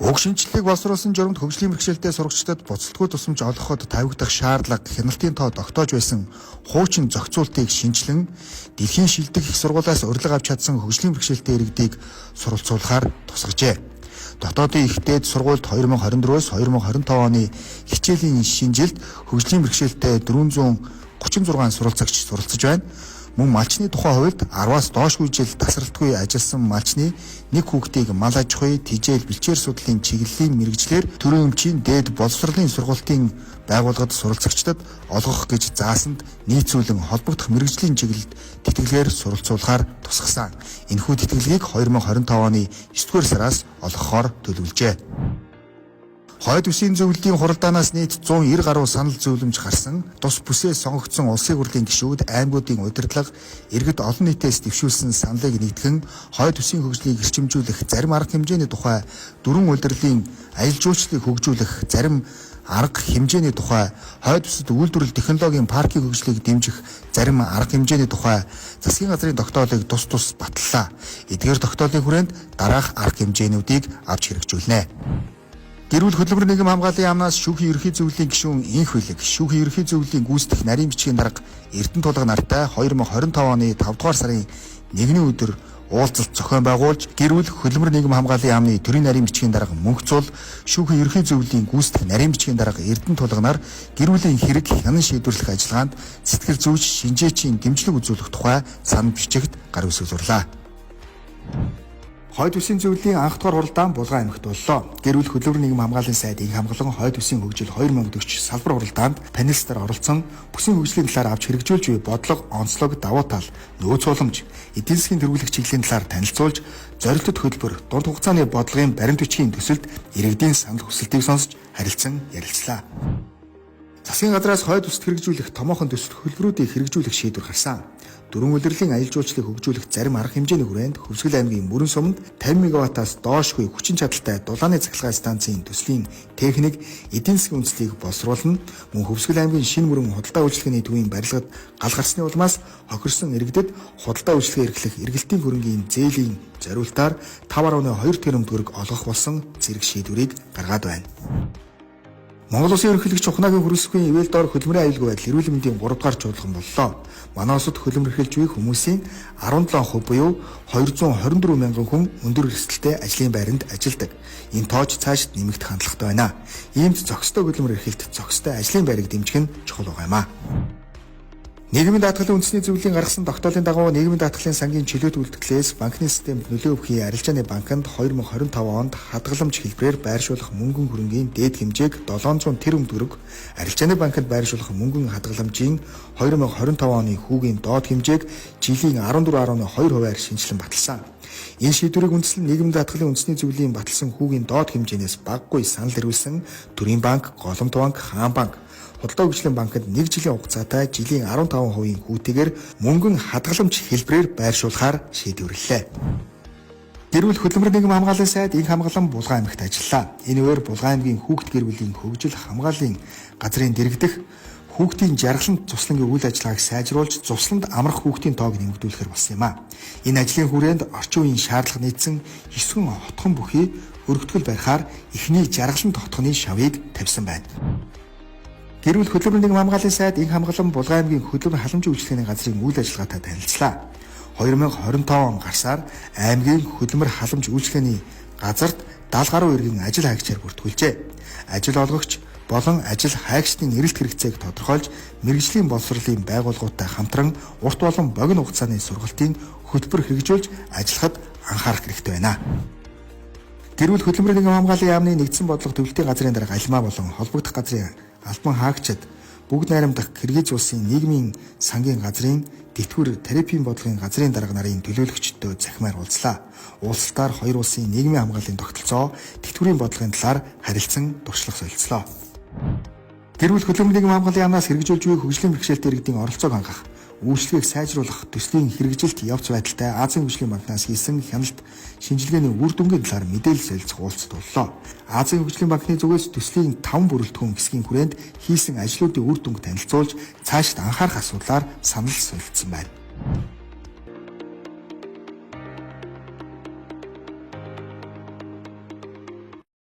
Уг шинжилгээг боловсруулсан журамт хөгжлийн бэрхшээлтэй сурагчдад буцалтгүй тусламж олгоход тавигдах шаардлага хяналтын тоо тогтоож байсан хуучин зохицуултыг шинжилэн дэлхийн шилдэг их сургуулиас урилга авч чадсан хөгжлийн бэрхшээлтэй иргэдийг суралцуулахаар тусгажээ. Дотоодын ихтэйд сургуульд 2024-өөс 2025 оны хичээлийн шинжилд хөгжлийн бэрхшээлтэй 436 суралцагч суралцж байна. Мөн малчны тухай хувьд 10-аас доошгүй жил тасралтгүй ажилласан малчны нэг хүүхдийг мал аж ахуй, тэжээл, бэлчээр судлалын чиглэлийн мэргэжлэр төрийн өмчийн дээд боловсролын сургалтын байгууллагад суралцагчдад олгох гэж заасанд нийцүүлэн холбогдох мэргэжлийн чиглэлд тэтгэлгээр суралцуулахаар тусгасан. Энэхүү тэтгэлгийг 2025 оны 9-р сараас олгохоор төлөвлөжээ. Хойд үсгийн зөвлөлийн хуралдаанаас нийт 190 гаруй санал зөвлөмж гарсан. Тус бүсээс сонгогдсон улсын хурлын гишүүд аймагуудын удирдлага, иргэд олон нийтээс дэвшүүлсэн саналыг нэгтгэн хойд үсгийн хөгжлийг эрчимжүүлэх зарим арга хэмжээний тухай дөрвөн улирлын аялал жуулчлалыг хөгжүүлэх зарим арга хэмжээний тухай хойд бүсэд үйлдвэрлэл технологийн паркийг хөгжлийг дэмжих зарим арга хэмжээний тухай засгийн газрын тогтоолыг тус баталлаа. Эдгээр тогтоолын хүрээнд дараах арга хэмжээнүүдийг авч хэрэгжүүлнэ. Гэрүүл хөдөлмөр нийгэм хамгааллын яамнаас шүүхийн ерөнхий зөвлөлийн гишүүн Инх Билэг, шүүхийн ерөнхий зөвлөлийн гүйцэтгэх нарийн бичгийн дарга Эрдэнэ Тулга нартай 2025 оны 5 дугаар сарын 1-ний өдөр уулзалт зохион байгуулж, гэрүүл хөдөлмөр нийгэм хамгааллын яамны төрийн нарийн бичгийн дарга Мөнх Цул, шүүхийн ерөнхий зөвлөлийн гүйцэтгэх нарийн бичгийн дарга Эрдэнэ Тулга нар гэрүүлийн хэрэг хянан шийдвэрлэх ажиллагаанд сэтгэл зүйч шинжээчийн дэмжлэг үзүүлэх тухай санал бичигт гар үсгэлзурлаа. Хойд үсгийн зөвлөлийн анх дугаар хуралдаан Булган аймагт боллоо. Гэрүүл хөдөлмөр нийгэм хамгааллын сайд Инх хамгаалан хойд үсгийн хөгжил 2040 салбар хуралдаанд панелистаар оролцсон бүсийн хөгжлийн талаар авч хэрэгжүүлж буй бодлого, онцлог, давуу тал, нөөц уламж, эдийн засгийн тэргуулах чиглэлийн талаар танилцуулж, зорилттой хөтөлбөр, дунд хугацааны бодлогын баримт бичгийн төсөлд иргэдийн санал хүсэлтийг сонсож харилцан ярилцлаа. Засгийн газраас хойд үсэд хэрэгжүүлэх томоохон төсөл хөтөлбөрүүдийг хэрэгжүүлэх шийдвэр гарсан. Дөрвөн улирлын аялал жуулчлалыг хөгжүүлэх зарим арга хэмжээний хүрээнд Хөвсгөл аймгийн Мөрөн суманд 50 МВт-аас доошгүй хүчин чадалтай дулааны цахилгаан станцын төслийн техник, эдийн засгийн үндэслэлийг боловсруулна. Мөн Хөвсгөл аймгийн Шинэ Мөрөн худалдаа үйлчилгээний төвийн барилгад гал гарсны улмаас хохирсон иргэдэд худалдаа үйлчилгээ эрхлэх эргэлтийн хөрөнгийн зээлийн зориултаар 5.2 тэрбум төгрөг олгох болсон зэрэг шийдвэрийг гаргаад байна. Монгол Улсын ерөнхийлөгч Ухнагийн хөрөсгийн ивэл дор хөдөлмөрийн аюулгүй байдал эрүүл мэндийн 3 дугаар чуулган боллоо. Манай улсад хөдөлмөр эрхэлж буй хүмүүсийн 17% буюу 224 мянган хүн өндөр эрсдэлтэй ажлын байранд ажилладаг. Энэ тоож цаашид нэмэгдэх хандлагатай байна. Иймд зохистой хөдөлмөр эрхэлт, зохистой ажлын байрыг дэмжих нь чухал байгаамаа. Нийгмийн даатгалын үндэсний зөвлөлийн гаргасан тогтоолын дагуу нийгмийн даатгалын сангийн чөлөөт үйлдвэрлэлээс банкны системд нөлөө өгөхийн арилжааны банкнд 2025 онд хадгаламж хэлбэрээр байршуулах мөнгөн хөрөнгийн дээд хэмжээг 700 тэрбум төгрөг, арилжааны банкнд байршуулах мөнгөн хадгаламжийн 2025 оны хүүгийн доод хэмжээг жилийн 14.2%-аар шинжилэн баталсан. Энэ шийдвэрийг үндэслэн нийгмийн даатгалын үндэсний зөвлөлийн баталсан хүүгийн доод хэмжээнээс багагүй санал ирүүлсэн Төрийн банк, Голомт банк, Хаан банк Худалдаа хөгжлийн банкнд 1 жилийн хугацаатай жилийн 15% хүүтэйгээр мөнгөн хадгаламж хэлбэрээр байршуулахаар шийдвэрлэлээ. Гэрүүл хөдөлмөр нийгэм хамгааллын сайд Инх хамгаалан Булган аймагт ажиллаа. Энэ үеэр Булган аймгийн хүүхэд гэр бүлийн хөгжил хамгааллын газрын дэргэдэх хүүхдийн жаргалант цуслангийн үйл ажиллагааг сайжруулж, цусланд амрах хүүхдийн тоог нэмэгдүүлэхээр болсон юм а. Энэ ажлын хүрээнд орчин үеийн шаардлага нийцсэн 9 хотхон бүхий өргөтгөл барихаар эхний жаргалант хотхоны шавыг тавьсан байна. Гэрүүл хөдөлмөр нийгэм хамгааллын сайд Инх хамгаалан Булган аймгийн хөдөлмөр халамжийн үйлчилгээний газрын үйл ажиллагаатай танилцлаа. 2025 он гарсаар аймгийн хөдөлмөр халамж үйлчилгээний газарт 70 гаруй иргэн ажил хайгчаар бүртгүүлжээ. Ажил олгогч болон ажил хайгчдын эрэлт хэрэгцээг тодорхойлж, мэргэжлийн боловсролын байгууллагуудтай хамтран урт болон богино хугацааны сургалтын хөтөлбөр хэрэгжүүлж ажиллахад анхаарах хэрэгтэй байна. Гэрүүл хөдөлмөр нийгэм хамгааллын яамны нэгдсэн бодлого төвлөлтийн газрын дарга Алимаа болон холбогдох газрын албан хаагчид бүгд найрамдах Киргиз улсын нийгмийн сангийн газрын тэтгэвэр терапийн бодлогын газрын дарга нарын төлөөлөгчдөө захимаар уулзлаа. Уулзалтаар хоёр улсын нийгмийн хамгааллын тогтолцоо, тэтгэврийн бодлогын талаар харилцан туршлага солилцлоо. Гэрүүл хөдөлмөр нийгэм хамгааллын яамнаас хэрэгжүүлж буй хөгжлийн бэрхшээлтэй иргэдийн оролцоог хангах, үйлчлэгийг сайжруулах, төслийн хэрэгжилт явц байдалтай Азийн хөгжлийн банкнаас хийсэн хяналт шинжилгээний үр дүнгийн талаар мэдээлэл солилцох уулзалт боллоо. Азийн хөгжлийн банкны зүгээс төслийн 5 бүрэлдэхүүн хэсгийн хүрээнд хийсэн ажлуудын үр дүнг танилцуулж, цаашид анхаарах асуудлаар санал солилцсон байна.